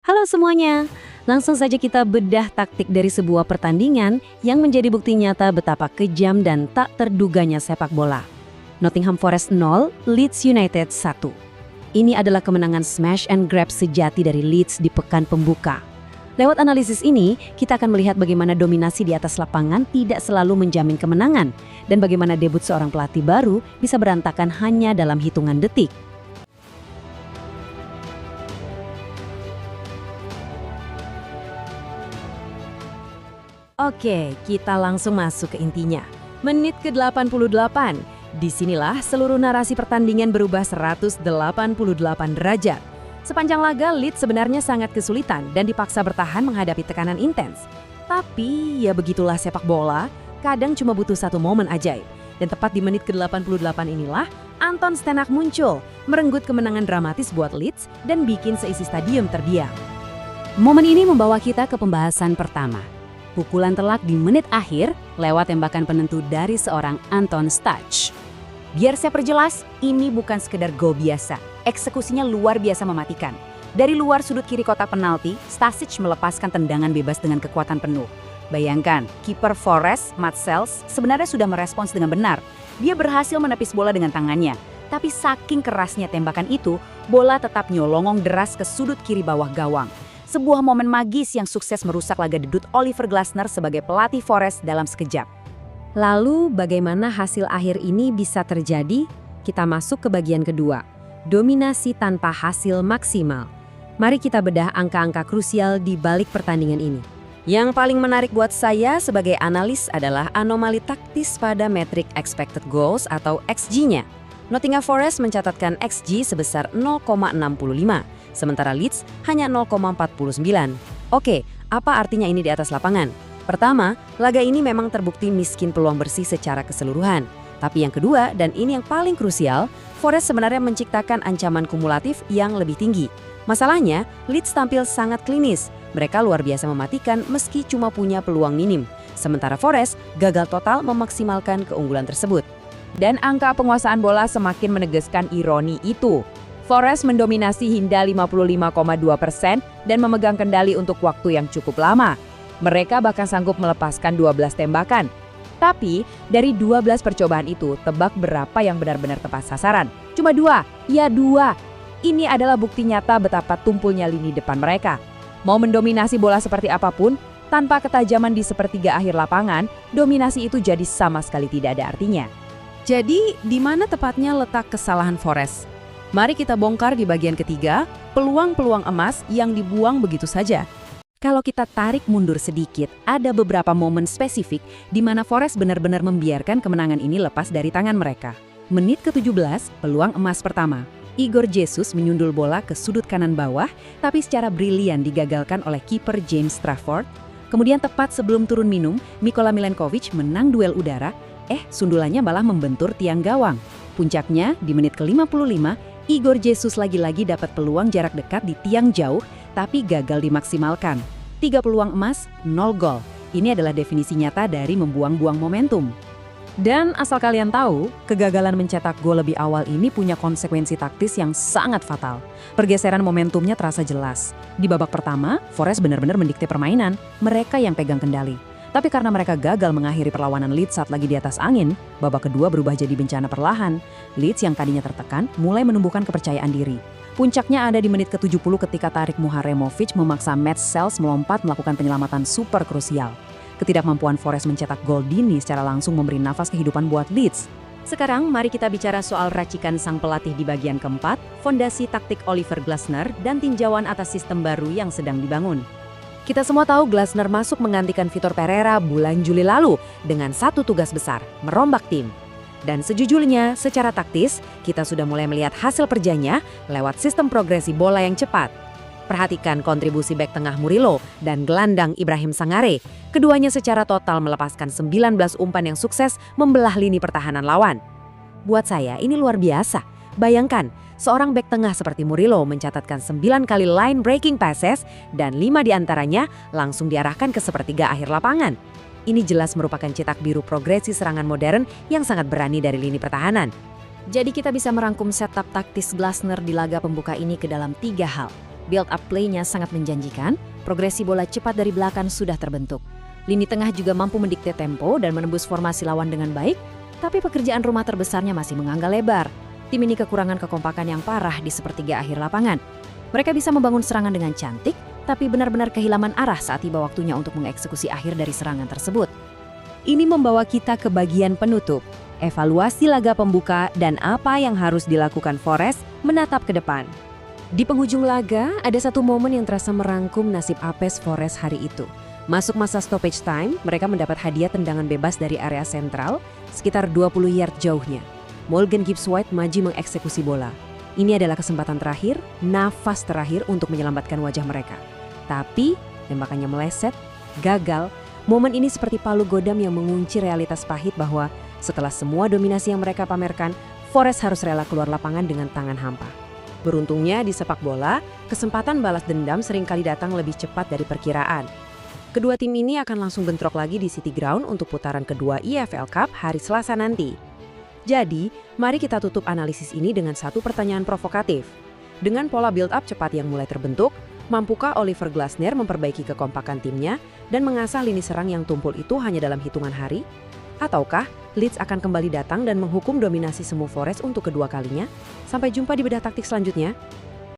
Halo semuanya, langsung saja kita bedah taktik dari sebuah pertandingan yang menjadi bukti nyata betapa kejam dan tak terduganya sepak bola. Nottingham Forest 0, Leeds United 1. Ini adalah kemenangan smash and grab sejati dari Leeds di pekan pembuka. Lewat analisis ini, kita akan melihat bagaimana dominasi di atas lapangan tidak selalu menjamin kemenangan, dan bagaimana debut seorang pelatih baru bisa berantakan hanya dalam hitungan detik. Oke, kita langsung masuk ke intinya. Menit ke-88. Disinilah seluruh narasi pertandingan berubah 188 derajat. Sepanjang laga, Leeds sebenarnya sangat kesulitan dan dipaksa bertahan menghadapi tekanan intens. Tapi, ya begitulah sepak bola, kadang cuma butuh satu momen ajaib. Dan tepat di menit ke-88 inilah, Anton Steenak muncul, merenggut kemenangan dramatis buat Leeds dan bikin seisi stadion terdiam. Momen ini membawa kita ke pembahasan pertama. Pukulan telak di menit akhir lewat tembakan penentu dari seorang Anton Stach. Biar saya perjelas, ini bukan sekedar gol biasa. Eksekusinya luar biasa mematikan. Dari luar sudut kiri kotak penalti, Stasic melepaskan tendangan bebas dengan kekuatan penuh. Bayangkan, kiper Forest, Mats Sels, sebenarnya sudah merespons dengan benar. Dia berhasil menepis bola dengan tangannya. Tapi saking kerasnya tembakan itu, bola tetap nyolongong deras ke sudut kiri bawah gawang. Sebuah momen magis yang sukses merusak laga debut Oliver Glasner sebagai pelatih Forest dalam sekejap. Lalu bagaimana hasil akhir ini bisa terjadi? Kita masuk ke bagian kedua, dominasi tanpa hasil maksimal. Mari kita bedah angka-angka krusial di balik pertandingan ini. Yang paling menarik buat saya sebagai analis adalah anomali taktis pada metrik expected goals atau XG-nya. Nottingham Forest mencatatkan XG sebesar 0,65. Sementara Leeds hanya 0,49. Oke, apa artinya ini di atas lapangan? Pertama, laga ini memang terbukti miskin peluang bersih secara keseluruhan. Tapi yang kedua, dan ini yang paling krusial, Forest sebenarnya menciptakan ancaman kumulatif yang lebih tinggi. Masalahnya, Leeds tampil sangat klinis. Mereka luar biasa mematikan meski cuma punya peluang minim. Sementara Forest gagal total memaksimalkan keunggulan tersebut. Dan angka penguasaan bola semakin menegaskan ironi itu. Forest mendominasi hingga 55,2% dan memegang kendali untuk waktu yang cukup lama. Mereka bahkan sanggup melepaskan 12 tembakan. Tapi, dari 12 percobaan itu, tebak berapa yang benar-benar tepat sasaran? Cuma 2. Ya 2. Ini adalah bukti nyata betapa tumpulnya lini depan mereka. Mau mendominasi bola seperti apapun, tanpa ketajaman di sepertiga akhir lapangan, dominasi itu jadi sama sekali tidak ada artinya. Jadi, di mana tepatnya letak kesalahan Forest? Mari kita bongkar di bagian ketiga, peluang-peluang emas yang dibuang begitu saja. Kalau kita tarik mundur sedikit, ada beberapa momen spesifik di mana Forest benar-benar membiarkan kemenangan ini lepas dari tangan mereka. Menit ke-17, peluang emas pertama. Igor Jesus menyundul bola ke sudut kanan bawah, tapi secara brilian digagalkan oleh kiper James Trafford. Kemudian tepat sebelum turun minum, Nikola Milenkovic menang duel udara, sundulannya malah membentur tiang gawang. Puncaknya, di menit ke-55, Igor Jesus lagi-lagi dapat peluang jarak dekat di tiang jauh, tapi gagal dimaksimalkan. 3 peluang emas, 0 gol. Ini adalah definisi nyata dari membuang-buang momentum. Dan asal kalian tahu, kegagalan mencetak gol lebih awal ini punya konsekuensi taktis yang sangat fatal. Pergeseran momentumnya terasa jelas. Di babak pertama, Forest benar-benar mendikte permainan, mereka yang pegang kendali. Tapi karena mereka gagal mengakhiri perlawanan Leeds saat lagi di atas angin, babak kedua berubah jadi bencana perlahan. Leeds yang tadinya tertekan mulai menumbuhkan kepercayaan diri. Puncaknya ada di menit ke-70 ketika Tarik Muharemovic memaksa Mats Sels melompat melakukan penyelamatan super krusial. Ketidakmampuan Forest mencetak gol dini secara langsung memberi nafas kehidupan buat Leeds. Sekarang mari kita bicara soal racikan sang pelatih di bagian keempat, fondasi taktik Oliver Glasner dan tinjauan atas sistem baru yang sedang dibangun. Kita semua tahu Glasner masuk menggantikan Vitor Pereira bulan Juli lalu dengan satu tugas besar, merombak tim. Dan sejujurnya, secara taktis, kita sudah mulai melihat hasil kerjanya lewat sistem progresi bola yang cepat. Perhatikan kontribusi bek tengah Murillo dan gelandang Ibrahim Sangare. Keduanya secara total melepaskan 19 umpan yang sukses membelah lini pertahanan lawan. Buat saya, ini luar biasa. Bayangkan, seorang bek tengah seperti Murillo mencatatkan 9 kali line breaking passes dan 5 diantaranya langsung diarahkan ke sepertiga akhir lapangan. Ini jelas merupakan cetak biru progresi serangan modern yang sangat berani dari lini pertahanan. Jadi kita bisa merangkum setup taktis Glasner di laga pembuka ini ke dalam 3 hal. Build-up play-nya sangat menjanjikan, progresi bola cepat dari belakang sudah terbentuk. Lini tengah juga mampu mendikte tempo dan menembus formasi lawan dengan baik, tapi pekerjaan rumah terbesarnya masih mengangga lebar. Tim ini kekurangan kekompakan yang parah di sepertiga akhir lapangan. Mereka bisa membangun serangan dengan cantik, tapi benar-benar kehilangan arah saat tiba waktunya untuk mengeksekusi akhir dari serangan tersebut. Ini membawa kita ke bagian penutup, evaluasi laga pembuka dan apa yang harus dilakukan Forest menatap ke depan. Di penghujung laga, ada satu momen yang terasa merangkum nasib apes Forest hari itu. Masuk masa stoppage time, mereka mendapat hadiah tendangan bebas dari area sentral, sekitar 20 yard jauhnya. Morgan Gibbs-White maju mengeksekusi bola. Ini adalah kesempatan terakhir, nafas terakhir untuk menyelamatkan wajah mereka. Tapi, tembakannya meleset, gagal. Momen ini seperti palu godam yang mengunci realitas pahit bahwa setelah semua dominasi yang mereka pamerkan, Forest harus rela keluar lapangan dengan tangan hampa. Beruntungnya di sepak bola, kesempatan balas dendam seringkali datang lebih cepat dari perkiraan. Kedua tim ini akan langsung bentrok lagi di City Ground untuk putaran kedua EFL Cup hari Selasa nanti. Jadi, mari kita tutup analisis ini dengan satu pertanyaan provokatif. Dengan pola build-up cepat yang mulai terbentuk, mampukah Oliver Glasner memperbaiki kekompakan timnya dan mengasah lini serang yang tumpul itu hanya dalam hitungan hari? Ataukah Leeds akan kembali datang dan menghukum dominasi semu Forest untuk kedua kalinya? Sampai jumpa di bedah taktik selanjutnya.